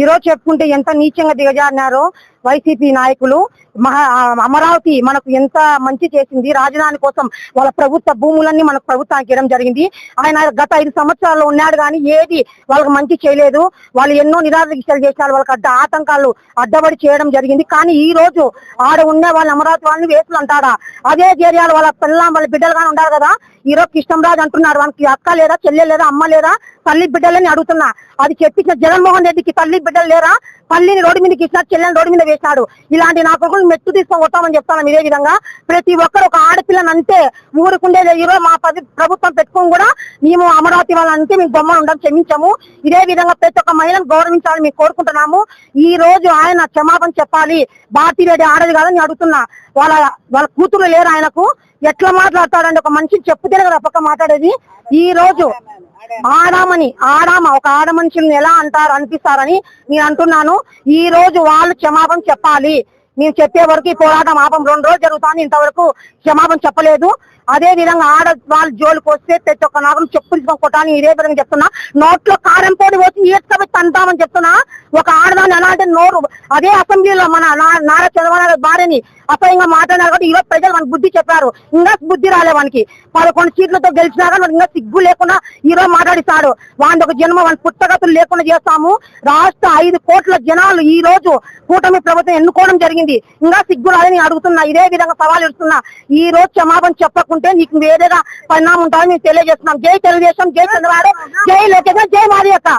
ఈ రోజు చెప్పుకుంటే ఎంత నీచంగా దిగజారినారో వైసీపీ నాయకులు. అమరావతి మనకు ఎంత మంచి చేసింది, రాజధాని కోసం వాళ్ళ ప్రభుత్వ భూములన్నీ మనకు ప్రభుత్వానికి ఇవ్వడం జరిగింది. ఆయన గత 5 సంవత్సరాల్లో ఉన్నాడు కానీ ఏది వాళ్ళకి మంచి చేయలేదు. వాళ్ళు ఎన్నో నిరాదీక్షలు చేసినారు, వాళ్ళకి ఆటంకాలు అడ్డబడి చేయడం జరిగింది. కానీ ఈ రోజు ఆడ ఉన్న వాళ్ళ అమరావతి వాళ్ళని వేసులు అంటాడా? అదే ఏరియాలో వాళ్ళ వాళ్ళ బిడ్డలు కానీ ఉండాలి కదా. ఈ రోజు కృష్ణంరాజు అంటున్నారు వాళ్ళకి అక్క లేదా, చెల్లె లేదా, అమ్మ లేదా, తల్లి బిడ్డలని అడుగుతున్నా. అది చెప్పించిన జగన్మోహన్ రెడ్డికి తల్లి బిడ్డలు లేరా? తల్లిని రోడ్డు మీదకి ఇచ్చినాడు, చెల్లెని రోడ్డు మీద వేసినాడు. ఇలాంటి నా కొడుకులు మెట్టు తీసుకొని కొట్టామని చెప్తాను. ఇదే విధంగా ప్రతి ఒక్కరు ఒక ఆడపిల్లని అంటే ఊరుకుండేది. ఈరోజు మా ప్రభుత్వం పెట్టుకొని కూడా మేము అమరావతి వాళ్ళంటే మేము బొమ్మలు ఉండడం క్షమించాము. ఇదే విధంగా ప్రతి ఒక్క మహిళను గౌరవించాలని మేము కోరుకుంటున్నాము. ఈ రోజు ఆయన క్షమాపణ చెప్పాలి. భారతీరెడ్డి ఆడది కాదని అడుగుతున్నా. వాళ్ళ కూతురు లేరు ఆయనకు. ఎట్లా మాట్లాడతాడండి? ఒక మనిషిని చెప్పుతేనే కదా పక్క మాట్లాడేది. ఈ రోజు ఒక ఆడ మనుషుల్ని ఎలా అంటారు అనిపిస్తారని నేను అంటున్నాను. ఈ రోజు వాళ్ళు క్షమాపణ చెప్పాలి. మేము చెప్పే వరకు ఈ పోరాటం ఆపం. 2 రోజులు జరుగుతాను, ఇంతవరకు క్షమాపణ చెప్పలేదు. అదే విధంగా ఆడ వాళ్ళ జోలికి వస్తే ప్రతి ఒక్క నాగం చెప్పులు కొట్టాలని ఇదే విధంగా చెప్తున్నా. నోట్లో కారం పొడి వచ్చి ఈడ్చుకొని తంతామని చెప్తున్నా. ఒక ఆడదాన్ని ఎలా అంటే నోరు అదే అసెంబ్లీలో మన నారా చంద్రబాబు భార్యని అసహ్యంగా మాట్లాడారు కాబట్టి ఈరోజు ప్రజలు మనకు బుద్ధి చెప్పారు. ఇంకా బుద్ధి రాలే వానికి. 11 సీట్లతో గెలిచినా కానీ ఇంకా సిగ్గు లేకుండా ఈరోజు మాట్లాడిస్తాడు. వాడిని ఒక జన్మ వాని పుస్తకతులు లేకుండా చేస్తాము. రాష్ట్ర 5 కోట్ల జనాలు ఈ రోజు కూటమి ప్రభుత్వం ఎన్నుకోవడం జరిగింది. ఇంకా సిగ్గు రాలని అడుగుతున్నా. ఇదే విధంగా సవాల్ ఇస్తున్నా. ఈ రోజు క్షమాపణ చెప్పకుంటే నీకు వేరేగా పరిణామం ఉంటుందని మేము తెలియజేస్తున్నాం. జై తెలుగుదేశం, జై చంద్రబాబు, జై లోకేష్, జై మాది అక్క.